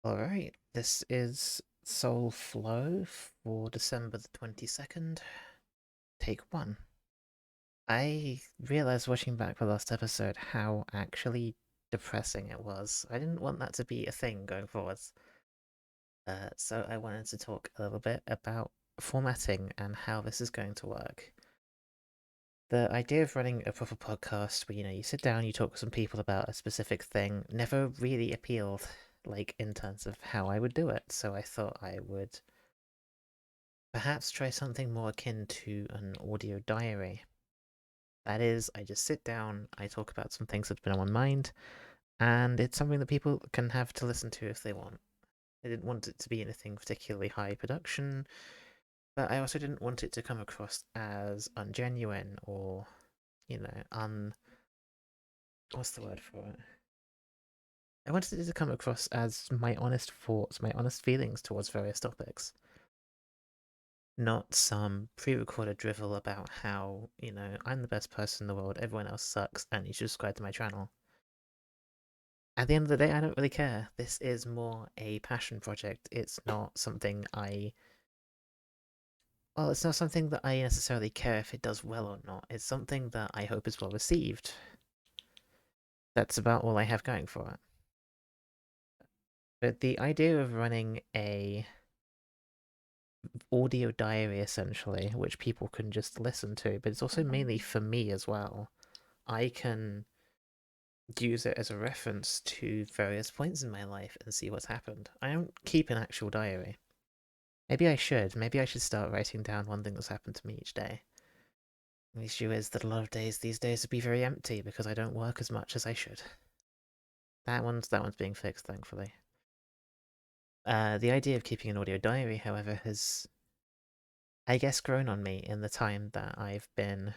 Alright, this is Soul Flow for December the 22nd. Take one. I realized watching back the last episode how actually depressing it was. I didn't want that to be a thing going forwards. So I wanted to talk a little bit about formatting and how this is going to work. The idea of running a proper podcast where, you sit down, you talk with some people about a specific thing, never really appealed, in terms of how I would do it. So I thought I would perhaps try something more akin to an audio diary. That is, I just sit down, I talk about some things that have been on my mind, and it's something that people can have to listen to if they want. I didn't want it to be anything particularly high production, but I also didn't want it to come across as ungenuine or, you know, what's the word for it? I wanted it to come across as my honest thoughts, my honest feelings towards various topics. Not some pre-recorded drivel about how, I'm the best person in the world, everyone else sucks, and you should subscribe to my channel. At the end of the day, I don't really care. This is more a passion project. It's not something it's not something that I necessarily care if it does well or not. It's something that I hope is well received. That's about all I have going for it. But the idea of running a audio diary, essentially, which people can just listen to, but it's also mainly for me as well. I can use it as a reference to various points in my life and see what's happened. I don't keep an actual diary. Maybe I should. Maybe I should start writing down one thing that's happened to me each day. The issue is that a lot of days these days would be very empty because I don't work as much as I should. That one's being fixed, thankfully. The idea of keeping an audio diary, however, has, I guess, grown on me in the time that I've been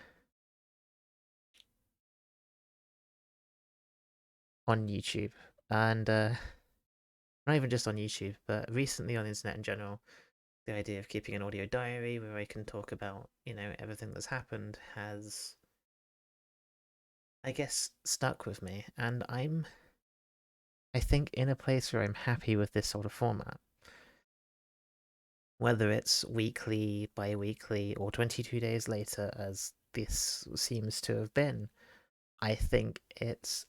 on YouTube. And, not even just on YouTube, but recently on the internet in general, the idea of keeping an audio diary where I can talk about, everything that's happened has, I guess, stuck with me. And I think, in a place where I'm happy with this sort of format. Whether it's weekly, bi-weekly, or 22 days later, as this seems to have been, I think it's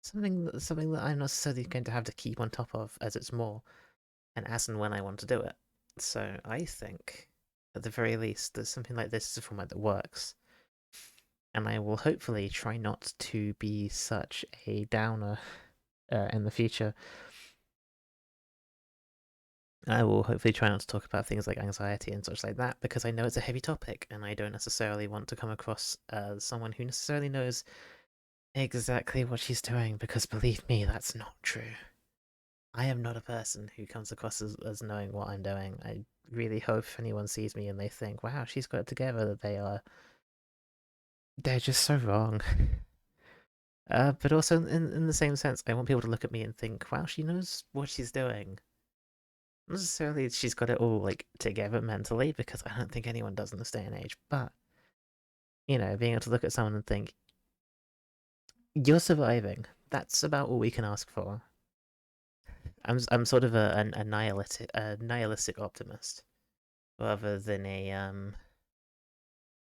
something that I'm not necessarily going to have to keep on top of, as it's more and as and when I want to do it. So I think, at the very least, that something like this is a format that works. And I will hopefully try not to be such a downer in the future. I will hopefully try not to talk about things like anxiety and such like that, because I know it's a heavy topic, and I don't necessarily want to come across as someone who necessarily knows exactly what she's doing, because believe me, that's not true. I am not a person who comes across as knowing what I'm doing. I really hope if anyone sees me and they think, wow, she's got it together, that they're just so wrong. But also, in the same sense, I want people to look at me and think, wow, she knows what she's doing. Not necessarily she's got it all, together mentally, because I don't think anyone does in this day and age, but, being able to look at someone and think, you're surviving. That's about all we can ask for. I'm sort of a nihilistic optimist, rather than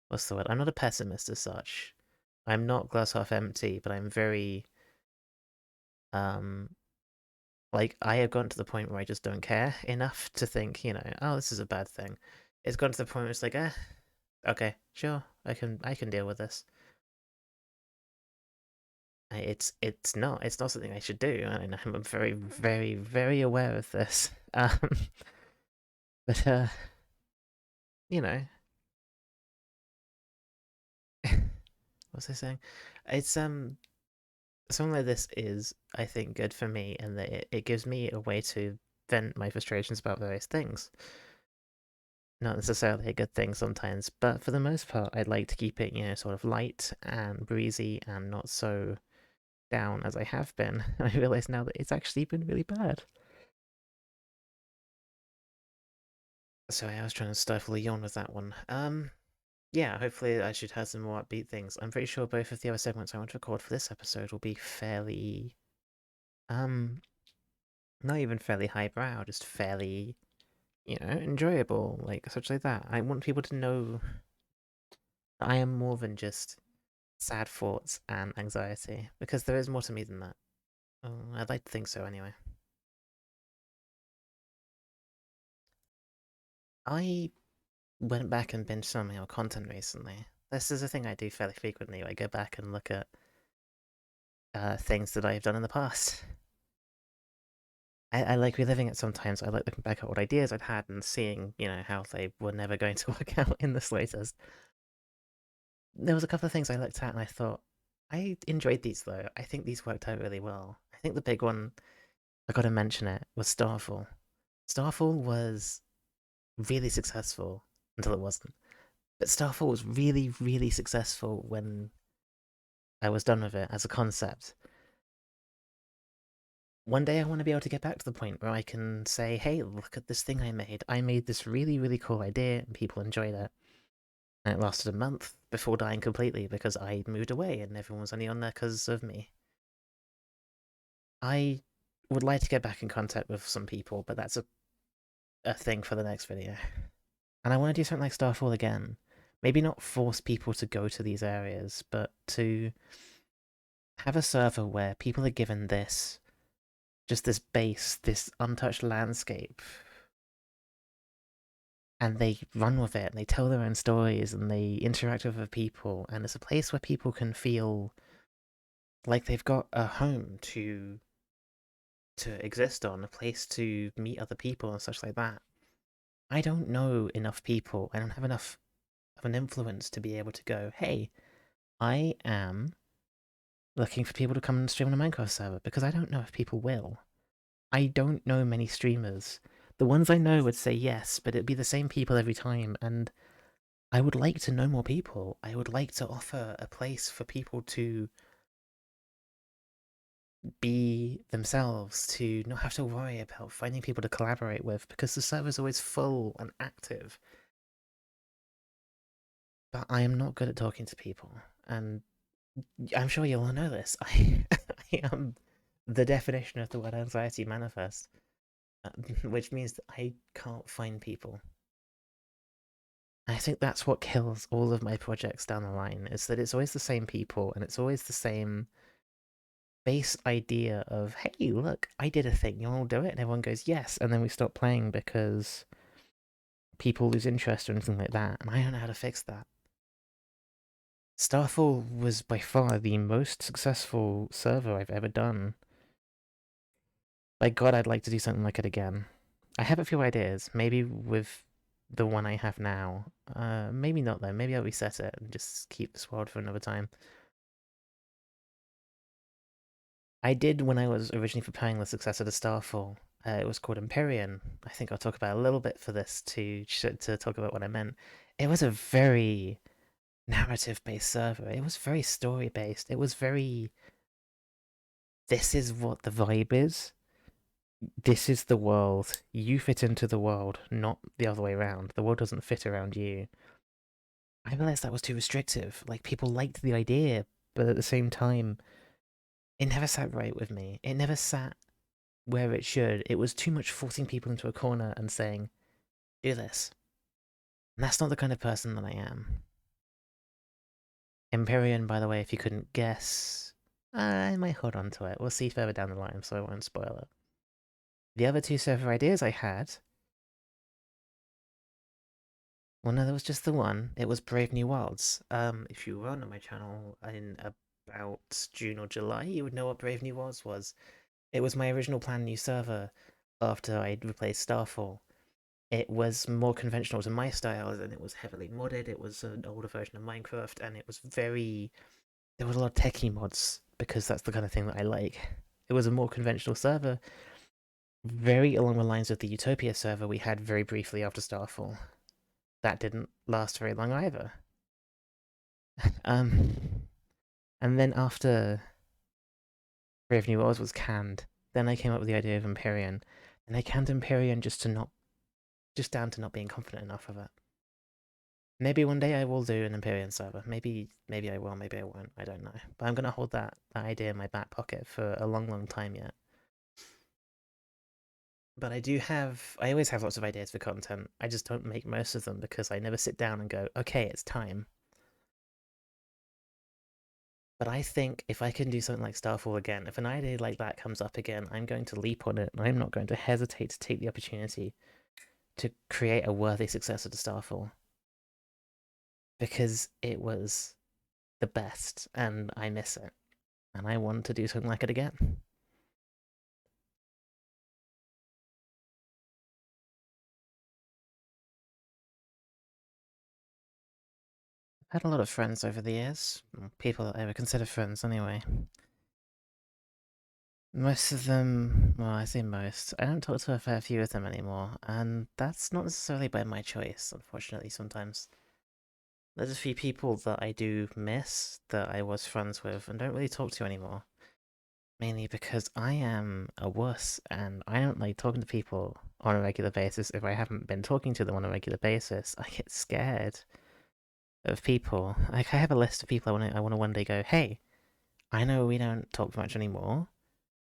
what's the word? I'm not a pessimist as such. I'm not glass half empty, but I'm very, um, I have gotten to the point where I just don't care enough to think, oh, this is a bad thing. It's gotten to the point where it's like, okay, sure, I can deal with this. It's not something I should do, and I'm very, very, very aware of this. But you know, what's I saying? It's something like this is, I think, good for me, and that it gives me a way to vent my frustrations about various things. Not necessarily a good thing sometimes, but for the most part, I'd like to keep it, sort of light and breezy and not so down as I have been. I realize now that it's actually been really bad. Sorry, I was trying to stifle a yawn with that one. Yeah, hopefully I should have some more upbeat things. I'm pretty sure both of the other segments I want to record for this episode will be fairly, um, Not even fairly highbrow, just fairly, enjoyable, like such like that. I want people to know I am more than just sad thoughts and anxiety, because there is more to me than that. I'd like to think so anyway. I went back and binged some of my old content recently. This is a thing I do fairly frequently. I go back and look at things that I've done in the past. I like reliving it sometimes. I like looking back at what ideas I'd had and seeing, how they were never going to work out in the slightest. There was a couple of things I looked at and I thought, I enjoyed these though. I think these worked out really well. I think the big one, I gotta mention it, was Starfall. Starfall was really successful until it wasn't. But Starfall was really, really successful when I was done with it as a concept. One day I want to be able to get back to the point where I can say, hey, look at this thing I made. I made this really, really cool idea and people enjoyed it. And it lasted a month before dying completely because I moved away and everyone was only on there because of me. I would like to get back in contact with some people, but that's a thing for the next video. And I want to do something like Starfall again. Maybe not force people to go to these areas, but to have a server where people are given this, just this base, this untouched landscape, and they run with it, and they tell their own stories, and they interact with other people, and it's a place where people can feel like they've got a home to exist on, a place to meet other people and such like that. I don't know enough people, I don't have enough of an influence to be able to go, hey, I am looking for people to come and stream on a Minecraft server, because I don't know if people will. I don't know many streamers. The ones I know would say yes, but it'd be the same people every time, and I would like to know more people. I would like to offer a place for people to be themselves, to not have to worry about finding people to collaborate with, because the server's always full and active. But I am not good at talking to people, and I'm sure you'll all know this. I am the definition of the word anxiety manifest, which means that I can't find people. I think that's what kills all of my projects down the line, is that it's always the same people and it's always the same base idea of, hey, look, I did a thing, you want to do it? And everyone goes, yes, and then we stop playing because people lose interest or anything like that, and I don't know how to fix that. Starfall was by far the most successful server I've ever done. By God, I'd like to do something like it again. I have a few ideas, maybe with the one I have now. Maybe not though, maybe I'll reset it and just keep this world for another time. I did when I was originally preparing the successor to Starfall. It was called Empyrean. I think I'll talk about a little bit for this to talk about what I meant. It was a very narrative-based server. It was very story-based. It was very, this is what the vibe is. This is the world. You fit into the world, not the other way around. The world doesn't fit around you. I realized that was too restrictive. Like, people liked the idea, but at the same time, it never sat right with me. It never sat where it should. It was too much forcing people into a corner and saying, do this. And that's not the kind of person that I am. Empyrean, by the way, if you couldn't guess, I might hold on to it. We'll see further down the line, so I won't spoil it. The other two server ideas I had, well, no, there was just the one. It was Brave New Worlds. If you were on my channel in about June or July, you would know what Brave New Worlds was. It was my original planned new server after I'd replaced Starfall. It was more conventional to my style, and it was heavily modded. It was an older version of Minecraft, and it was very... There was a lot of techie mods, because that's the kind of thing that I like. It was a more conventional server, very along the lines of the Utopia server we had very briefly after Starfall. That didn't last very long either. And then after Brave New Worlds was canned, then I came up with the idea of Empyrean, and I canned Empyrean just down to not being confident enough of it. Maybe one day I will do an Empyrean server. Maybe I will, maybe I won't. I don't know. But I'm gonna hold that idea in my back pocket for a long, long time yet. But I always have lots of ideas for content. I just don't make most of them because I never sit down and go, okay, it's time. But I think if I can do something like Starfall again, if an idea like that comes up again, I'm going to leap on it and I'm not going to hesitate to take the opportunity to create a worthy successor to Starfall. Because it was the best and I miss it. And I want to do something like it again. I've had a lot of friends over the years, people that I would consider friends anyway. Most of them, well, I say most, I don't talk to a fair few of them anymore, and that's not necessarily by my choice, unfortunately, sometimes. There's a few people that I do miss that I was friends with and don't really talk to anymore. Mainly because I am a wuss and I don't like talking to people on a regular basis. If I haven't been talking to them on a regular basis, I get scared of people. Like, I have a list of people I want to one day go, hey, I know we don't talk much anymore,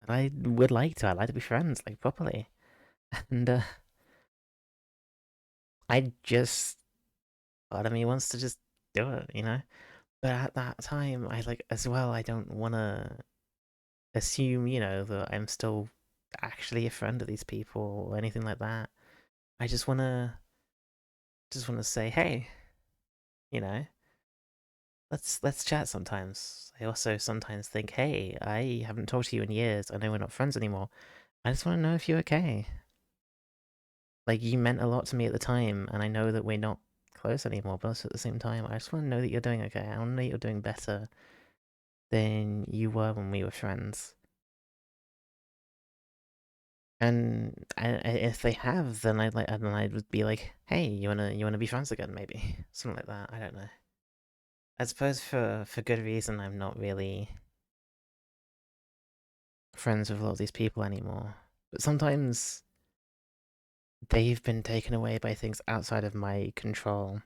and I would like to. I'd like to be friends, like, properly. And I just, part of me wants to just do it, you know? But at that time, I like, as well, I don't want to assume, that I'm still actually a friend of these people or anything like that. I just want to say, hey, you know, let's chat sometimes. I also sometimes think, hey, I haven't talked to you in years. I know we're not friends anymore. I just want to know if you're okay. Like, you meant a lot to me at the time, and I know that we're not close anymore, but also at the same time, I just want to know that you're doing okay. I want to know you're doing better than you were when we were friends. And if they have, then I would be like, hey, you wanna be friends again, maybe something like that. I don't know. I suppose for good reason, I'm not really friends with a lot of these people anymore. But sometimes they've been taken away by things outside of my control.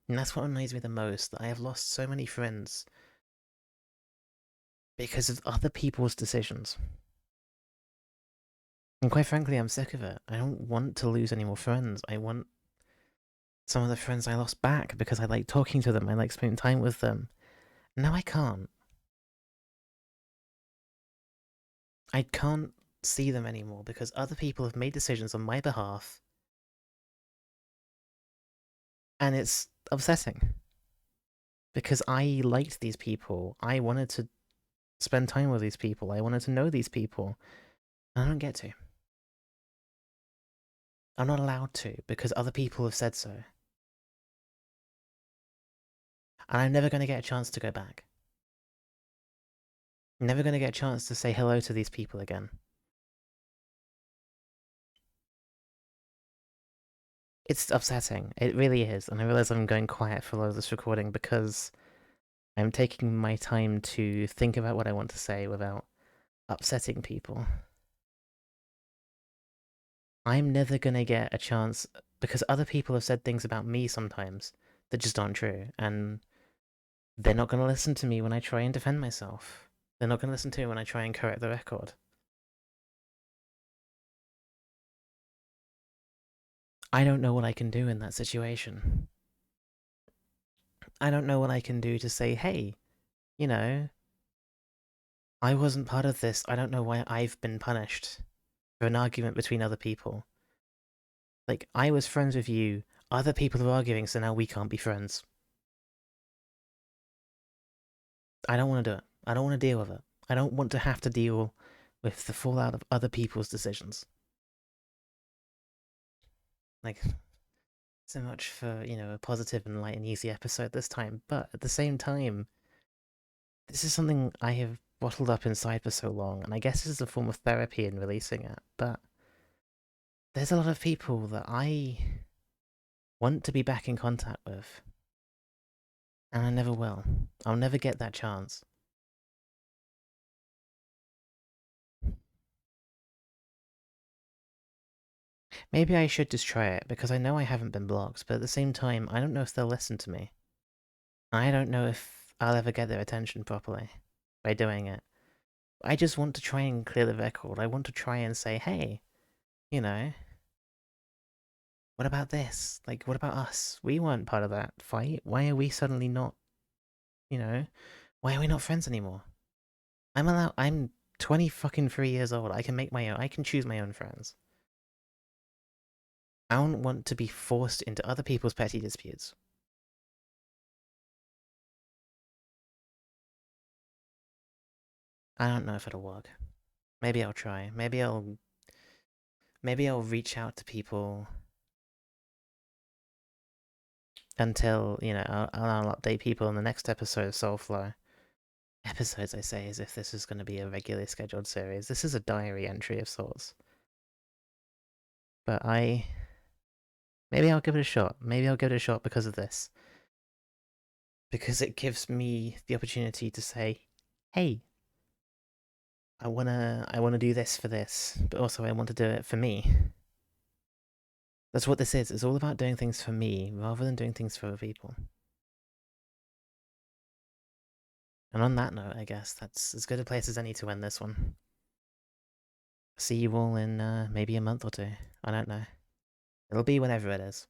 And that's what annoys me the most, that I have lost so many friends because of other people's decisions. And quite frankly, I'm sick of it. I don't want to lose any more friends. I want some of the friends I lost back because I like talking to them, I like spending time with them. Now I can't. I can't see them anymore because other people have made decisions on my behalf, and it's upsetting. Because I liked these people. I wanted to spend time with these people. I wanted to know these people. And I don't get to. I'm not allowed to because other people have said so. And I'm never going to get a chance to go back. I'm never going to get a chance to say hello to these people again. It's upsetting. It really is. And I realize I'm going quiet for a lot of this recording because I'm taking my time to think about what I want to say without upsetting people. I'm never gonna get a chance because other people have said things about me sometimes that just aren't true, and they're not gonna listen to me when I try and defend myself. They're not gonna listen to me when I try and correct the record. I don't know what I can do in that situation. I don't know what I can do to say, hey, you know, I wasn't part of this. I don't know why I've been punished for an argument between other people. Like, I was friends with you, other people are arguing, so now we can't be friends. I don't want to do it. I don't want to deal with it. I don't want to have to deal with the fallout of other people's decisions. Like, so much for, a positive and light and easy episode this time. But at the same time, this is something I have bottled up inside for so long, and I guess this is a form of therapy in releasing it. But there's a lot of people that I want to be back in contact with, and I never will. I'll never get that chance. Maybe I should just try it, because I know I haven't been blocked, but at the same time, I don't know if they'll listen to me. I don't know if I'll ever get their attention properly by doing it. I just want to try and clear the record. I want to try and say, hey, You know? What about this? Like, what about us? We weren't part of that fight. Why are we suddenly not, you know? Why are we not friends anymore? I'm 20 fucking 3 years old. I can make my own, I can choose my own friends. I don't want to be forced into other people's petty disputes. I don't know if it'll work. Maybe I'll try. Maybe I'll reach out to people until, I'll update people in the next episode of Soulflow. Episodes, I say, as if this is going to be a regularly scheduled series. This is a diary entry of sorts. But maybe I'll give it a shot. Maybe I'll give it a shot because of this. Because it gives me the opportunity to say, hey, I wanna do this for this, but also I want to do it for me. That's what this is. It's all about doing things for me rather than doing things for other people. And on that note, I guess that's as good a place as any to end this one. See you all in maybe a month or two. I don't know. It'll be whenever it is.